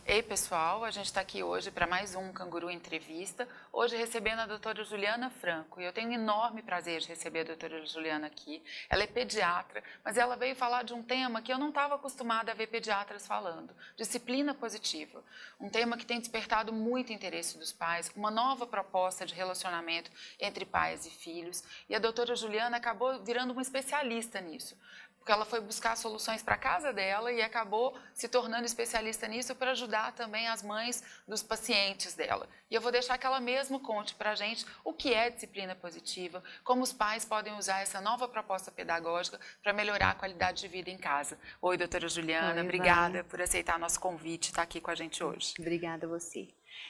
Ei, pessoal, a gente está aqui hoje para mais um Canguru Entrevista, hoje recebendo a doutora Juliana Franco. E eu tenho um enorme prazer de receber a doutora Juliana aqui. Ela é pediatra, mas ela veio falar de um tema que eu não estava acostumada a ver pediatras falando, disciplina positiva. Um tema que tem despertado muito interesse dos pais, uma nova proposta de relacionamento entre pais e filhos. E a doutora Juliana acabou virando uma especialista nisso, porque ela foi buscar soluções para a casa dela e acabou se tornando especialista nisso para ajudar também as mães dos pacientes dela. E eu vou deixar que ela mesmo conte para a gente o que é disciplina positiva, como os pais podem usar essa nova proposta pedagógica para melhorar a qualidade de vida em casa. Oi, doutora Juliana, obrigada por aceitar nosso convite e estar aqui com a gente hoje. Obrigada a você.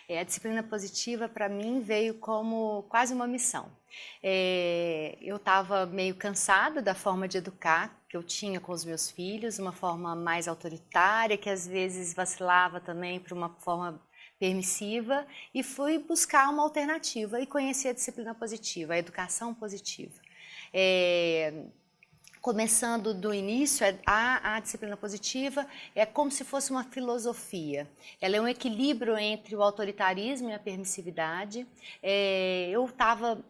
A disciplina positiva, para mim, veio como quase uma missão. Eu estava meio cansada da forma de educar que eu tinha com os meus filhos, uma forma mais autoritária, que às vezes vacilava também para uma forma permissiva, e fui buscar uma alternativa e conheci a disciplina positiva, a educação positiva. Começando do início, a disciplina positiva é como se fosse uma filosofia. Ela é um equilíbrio entre o autoritarismo e a permissividade. Eu estava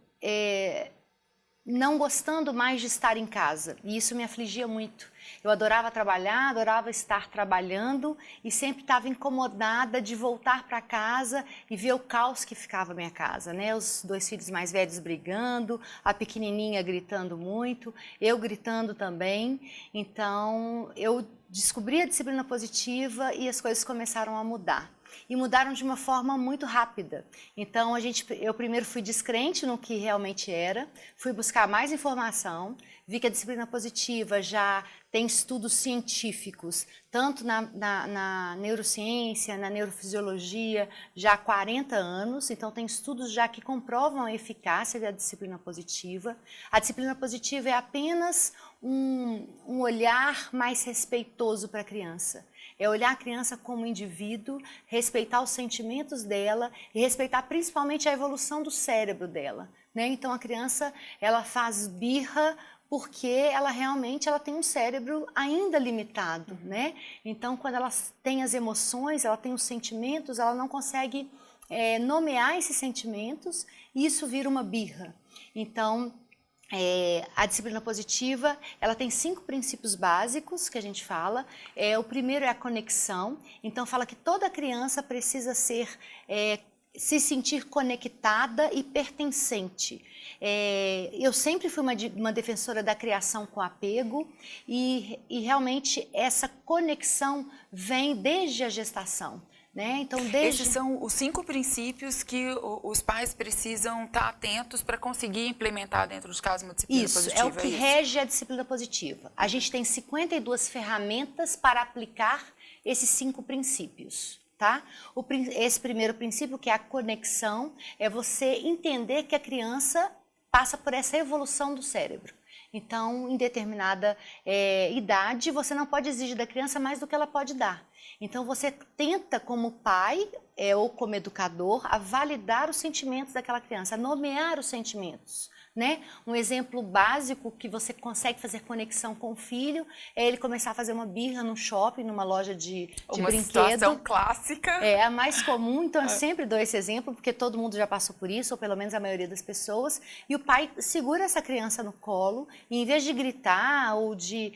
não gostando mais de estar em casa, e isso me afligia muito. Eu adorava trabalhar, adorava estar trabalhando e sempre estava incomodada de voltar para casa e ver o caos que ficava a minha casa, né? Os dois filhos mais velhos brigando, a pequenininha gritando muito, eu gritando também. Então, eu descobri a disciplina positiva e as coisas começaram a mudar. E mudaram de uma forma muito rápida. Então, eu primeiro fui descrente no que realmente era, fui buscar mais informação, vi que a disciplina positiva já tem estudos científicos, tanto na neurociência, na neurofisiologia, já há 40 anos, então tem estudos já que comprovam a eficácia da disciplina positiva. A disciplina positiva é apenas um olhar mais respeitoso para a criança. É olhar a criança como indivíduo, respeitar os sentimentos dela e respeitar principalmente a evolução do cérebro dela, né? Então a criança, ela faz birra porque ela realmente tem um cérebro ainda limitado, né? Então quando ela tem as emoções, ela tem os sentimentos, ela não consegue nomear esses sentimentos e isso vira uma birra. Então, a disciplina positiva, ela tem 5 princípios básicos que a gente fala. O primeiro é a conexão, então fala que toda criança precisa se sentir conectada e pertencente. Eu sempre fui uma defensora da criação com apego e realmente essa conexão vem desde a gestação. Né? Então, Esses são os 5 princípios que os pais precisam estar atentos para conseguir implementar dentro dos casos uma disciplina positiva. Isso, é o que rege a disciplina positiva. A gente tem 52 ferramentas para aplicar esses 5 princípios. Tá? Esse primeiro princípio, que é a conexão, é você entender que a criança passa por essa evolução do cérebro. Então, em determinada idade, você não pode exigir da criança mais do que ela pode dar. Então, você tenta, como pai ou como educador, a validar os sentimentos daquela criança, a nomear os sentimentos. Né? Um exemplo básico que você consegue fazer conexão com o filho é ele começar a fazer uma birra no shopping, numa loja de brinquedo. Uma situação clássica. É a mais comum, então eu sempre dou esse exemplo, porque todo mundo já passou por isso, ou pelo menos a maioria das pessoas, e o pai segura essa criança no colo, e em vez de gritar ou de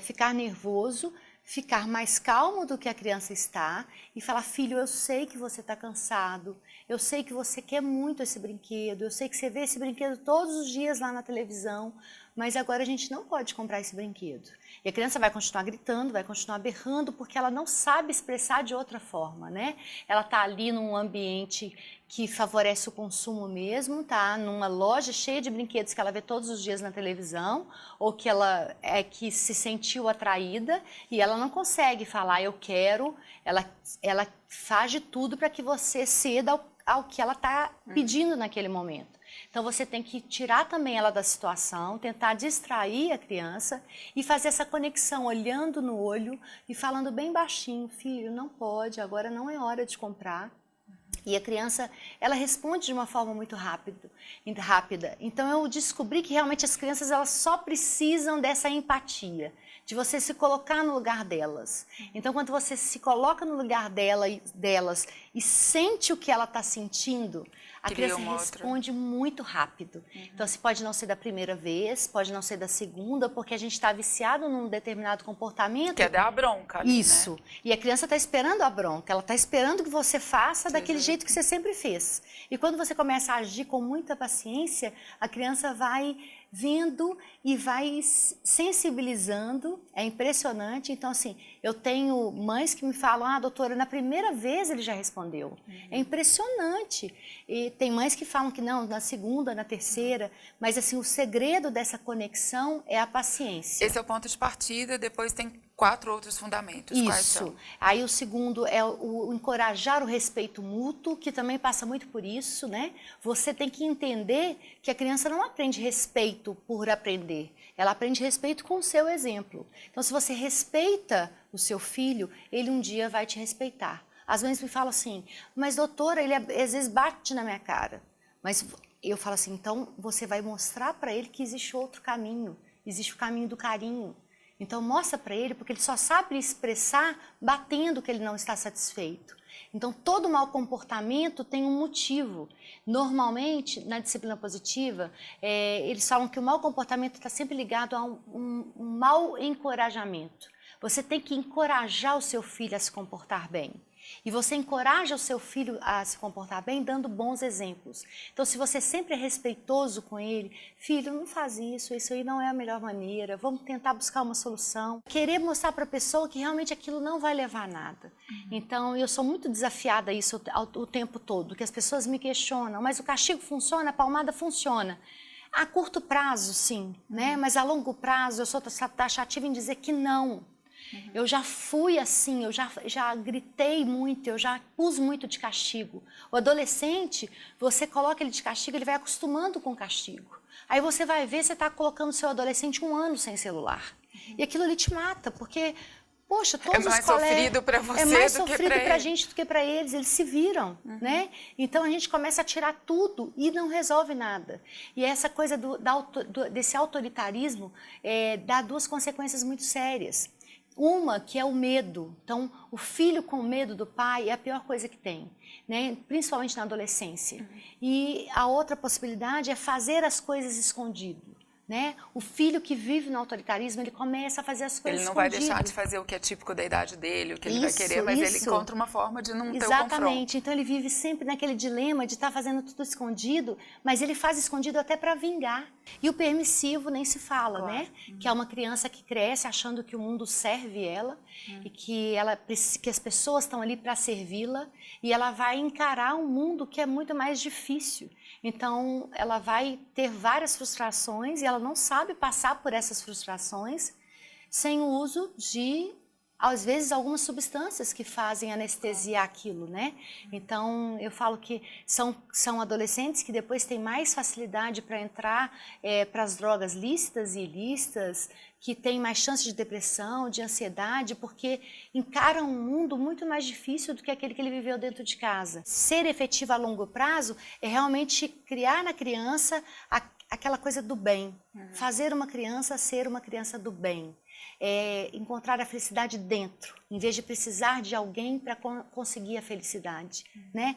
ficar nervoso, ficar mais calmo do que a criança está e falar: filho, eu sei que você está cansado, eu sei que você quer muito esse brinquedo, eu sei que você vê esse brinquedo todos os dias lá na televisão, mas agora a gente não pode comprar esse brinquedo. E a criança vai continuar gritando, vai continuar berrando, porque ela não sabe expressar de outra forma, né? Ela está ali num ambiente que favorece o consumo mesmo, tá? Numa loja cheia de brinquedos que ela vê todos os dias na televisão, ou que ela que se sentiu atraída e ela não consegue falar eu quero, ela faz de tudo para que você ceda ao que ela está pedindo naquele momento. Então você tem que tirar também ela da situação, tentar distrair a criança e fazer essa conexão olhando no olho e falando bem baixinho: filho, não pode, agora não é hora de comprar. E a criança, ela responde de uma forma muito rápida. Então eu descobri que realmente as crianças, elas só precisam dessa empatia, de você se colocar no lugar delas. Então, quando você se coloca no lugar delas e sente o que ela está sentindo, a criança responde muito rápido. Então, assim, pode não ser da primeira vez, pode não ser da segunda, porque a gente está viciado num determinado comportamento. Que é dar a bronca ali, Isso. Né? E a criança está esperando a bronca, ela está esperando que você faça daquele jeito que você sempre fez. E quando você começa a agir com muita paciência, a criança vai vendo e vai sensibilizando, é impressionante. Então, assim, eu tenho mães que me falam, doutora, na primeira vez ele já respondeu. É impressionante. E tem mães que falam que não, na segunda, na terceira, mas, assim, o segredo dessa conexão é a paciência. Esse é o ponto de partida, depois tem 4 outros fundamentos. Isso. Quais são? Aí o segundo é o encorajar o respeito mútuo, que também passa muito por isso, né? Você tem que entender que a criança não aprende respeito por aprender. Ela aprende respeito com o seu exemplo. Então, se você respeita o seu filho, ele um dia vai te respeitar. As mães me falam assim, mas doutora, ele às vezes bate na minha cara. Mas eu falo assim, então você vai mostrar para ele que existe outro caminho, existe o caminho do carinho. Então, mostra para ele, porque ele só sabe expressar batendo que ele não está satisfeito. Então, todo mau comportamento tem um motivo. Normalmente, na disciplina positiva, eles falam que o mau comportamento está sempre ligado a um mau encorajamento. Você tem que encorajar o seu filho a se comportar bem. E você encoraja o seu filho a se comportar bem dando bons exemplos. Então, se você sempre é respeitoso com ele, filho, não faz isso aí não é a melhor maneira, vamos tentar buscar uma solução. Querer mostrar para a pessoa que realmente aquilo não vai levar a nada. Então, eu sou muito desafiada a isso o tempo todo, que as pessoas me questionam, mas o castigo funciona, a palmada funciona. A curto prazo, sim, né? Mas a longo prazo, eu sou taxativa em dizer que não. Eu já fui assim, eu já gritei muito, eu já pus muito de castigo. O adolescente, você coloca ele de castigo, ele vai acostumando com o castigo. Aí você vai ver, você está colocando o seu adolescente 1 ano sem celular. E aquilo ali te mata, porque, poxa, todos os colegas... É mais sofrido para você do que para ele. É mais sofrido para a gente do que para eles se viram, né? Então a gente começa a tirar tudo e não resolve nada. E essa coisa desse autoritarismo dá 2 consequências muito sérias. Uma que é o medo. Então, o filho com medo do pai é a pior coisa que tem, né? Principalmente na adolescência. E a outra possibilidade é fazer as coisas escondido. Né? O filho que vive no autoritarismo, ele começa a fazer as coisas escondido. Ele não vai deixar de fazer o que é típico da idade dele, o que ele vai querer, mas ele encontra uma forma de não ter o confronto. Exatamente. Então ele vive sempre naquele dilema de estar fazendo tudo escondido, mas ele faz escondido até para vingar. E o permissivo nem se fala, né? Que é uma criança que cresce achando que o mundo serve ela e que as pessoas estão ali para servi-la e ela vai encarar um mundo que é muito mais difícil. Então ela vai ter várias frustrações e ela não sabe passar por essas frustrações sem o uso de, às vezes, algumas substâncias que fazem anestesiar aquilo, né? Então, eu falo que são adolescentes que depois têm mais facilidade para entrar para as drogas lícitas e ilícitas, que têm mais chance de depressão, de ansiedade, porque encaram um mundo muito mais difícil do que aquele que ele viveu dentro de casa. Ser efetivo a longo prazo é realmente criar na criança aquela coisa do bem, fazer uma criança ser uma criança do bem, encontrar a felicidade dentro, em vez de precisar de alguém para conseguir a felicidade, né?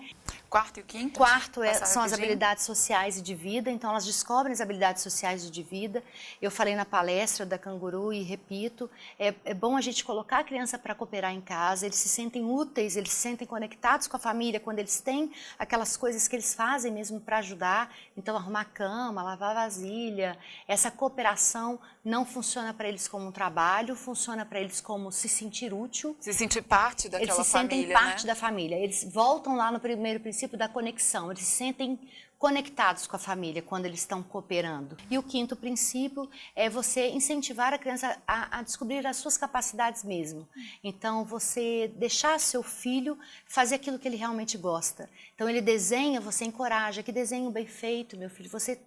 Quarto e o quinto? Quarto são as habilidades sociais e de vida, então elas descobrem as habilidades sociais e de vida. Eu falei na palestra da Canguru e repito, é bom a gente colocar a criança para cooperar em casa, eles se sentem úteis, eles se sentem conectados com a família, quando eles têm aquelas coisas que eles fazem mesmo para ajudar, então arrumar a cama, lavar a vasilha, essa cooperação não funciona para eles como um trabalho, funciona para eles como se sentir útil. Se sentir parte daquela família, eles se sentem parte da família. Eles voltam lá no primeiro princípio da conexão. Eles se sentem conectados com a família quando eles estão cooperando. E o quinto princípio é você incentivar a criança a descobrir as suas capacidades mesmo. Então, você deixar seu filho fazer aquilo que ele realmente gosta. Então, ele desenha, você encoraja. Que desenho bem feito, meu filho. Você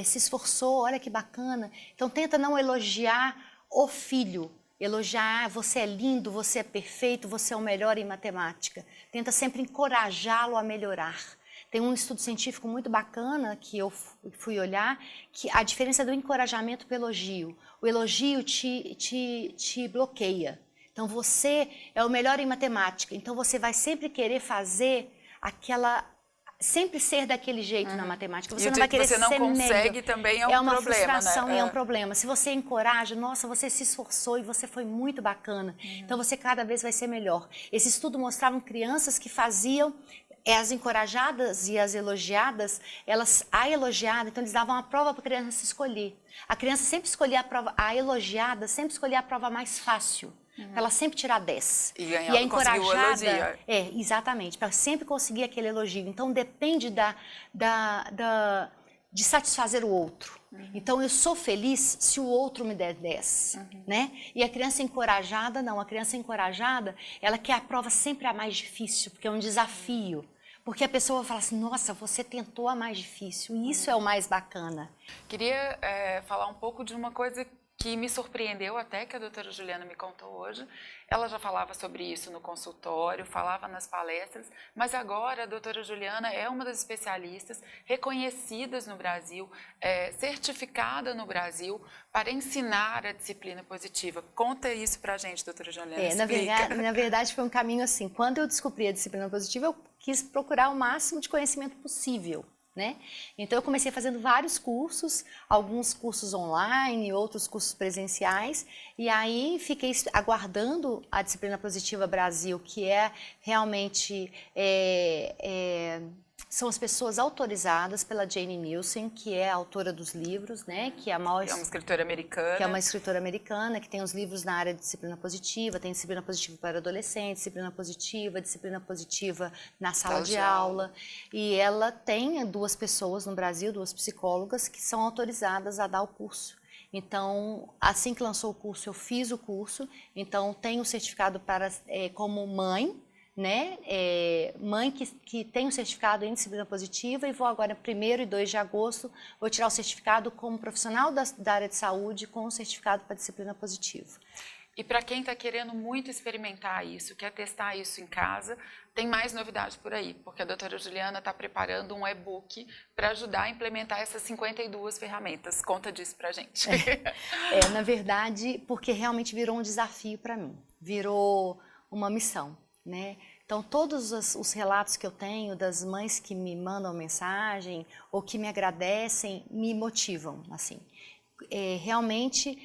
se esforçou, olha que bacana. Então, tenta não elogiar o filho. Elogiar, você é lindo, você é perfeito, você é o melhor em matemática. Tenta sempre encorajá-lo a melhorar. Tem um estudo científico muito bacana que eu fui olhar, que a diferença do encorajamento para o elogio. O elogio te bloqueia. Então, você é o melhor em matemática, então você vai sempre querer fazer sempre ser daquele jeito na matemática. Você não vai querer ser melhor. Você não consegue também é um uma problema, frustração né? e é um problema. Se você encoraja, nossa, você se esforçou e você foi muito bacana. Então você cada vez vai ser melhor. Esse estudo mostrava crianças que faziam as encorajadas e as elogiadas, a elogiada, então eles davam a prova para a criança escolher. A criança sempre escolhia a elogiada, sempre escolhia a prova mais fácil. Para ela sempre tirar 10. E a encorajada, exatamente, para sempre conseguir aquele elogio. Então depende de satisfazer o outro. Então eu sou feliz se o outro me der 10, né? E a criança encorajada, não, a criança encorajada, ela quer a prova sempre a mais difícil, porque é um desafio. Porque a pessoa fala assim, nossa, você tentou a mais difícil, e isso é o mais bacana. Queria falar um pouco de uma coisa que me surpreendeu até, que a doutora Juliana me contou hoje. Ela já falava sobre isso no consultório, falava nas palestras, mas agora a doutora Juliana é uma das especialistas reconhecidas no Brasil, certificada no Brasil para ensinar a disciplina positiva. Conta isso pra gente, doutora Juliana, na verdade foi um caminho assim, quando eu descobri a disciplina positiva, eu quis procurar o máximo de conhecimento possível. Né? Então eu comecei fazendo vários cursos, alguns cursos online, outros cursos presenciais, e aí fiquei aguardando a Disciplina Positiva Brasil, que é realmente são as pessoas autorizadas pela Jane Nielsen, que é a autora dos livros, né? Que é uma escritora americana. Que é uma escritora americana, que tem os livros na área de disciplina positiva, tem disciplina positiva para adolescentes, disciplina positiva na sala de aula. E ela tem 2 pessoas no Brasil, 2 psicólogas, que são autorizadas a dar o curso. Então, assim que lançou o curso, eu fiz o curso, então tenho o certificado como mãe, né? Mãe que tem um certificado em disciplina positiva, e vou agora 1º e 2 de agosto, vou tirar o certificado como profissional da área de saúde com o certificado para disciplina positiva. E para quem está querendo muito experimentar isso, quer testar isso em casa, tem mais novidade por aí, porque a doutora Juliana está preparando um e-book para ajudar a implementar essas 52 ferramentas. Conta disso para a gente. Na verdade, porque realmente virou um desafio para mim, virou uma missão. Né? Então, todos os relatos que eu tenho das mães que me mandam mensagem ou que me agradecem me motivam, assim. Realmente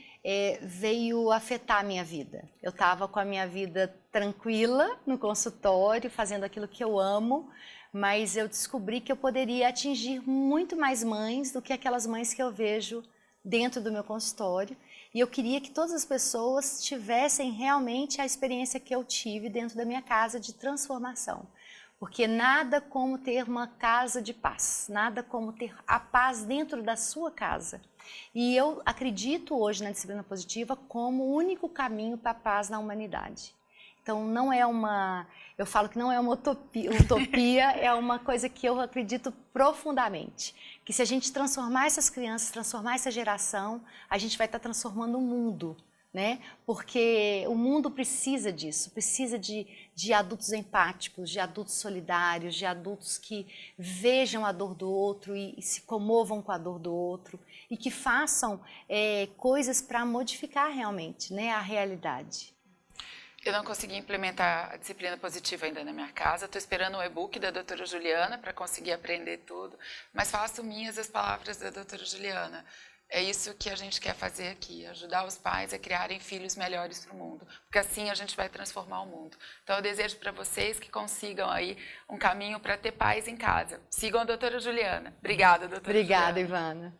veio afetar a minha vida. Eu estava com a minha vida tranquila no consultório, fazendo aquilo que eu amo, mas eu descobri que eu poderia atingir muito mais mães do que aquelas mães que eu vejo dentro do meu consultório. E eu queria que todas as pessoas tivessem realmente a experiência que eu tive dentro da minha casa de transformação. Porque nada como ter uma casa de paz, nada como ter a paz dentro da sua casa. E eu acredito hoje na disciplina positiva como o único caminho para a paz na humanidade. Então, eu falo que não é uma utopia, é uma coisa que eu acredito profundamente. Que se a gente transformar essas crianças, transformar essa geração, a gente vai estar transformando o mundo, né? Porque o mundo precisa disso, precisa de adultos empáticos, de adultos solidários, de adultos que vejam a dor do outro e se comovam com a dor do outro e que façam coisas para modificar realmente, né, a realidade. Eu não consegui implementar a disciplina positiva ainda na minha casa, estou esperando o e-book da doutora Juliana para conseguir aprender tudo, mas faço minhas as palavras da doutora Juliana. É isso que a gente quer fazer aqui, ajudar os pais a criarem filhos melhores para o mundo, porque assim a gente vai transformar o mundo. Então eu desejo para vocês que consigam aí um caminho para ter paz em casa. Sigam a doutora Juliana. Obrigada, doutora Juliana. Obrigada, Ivana.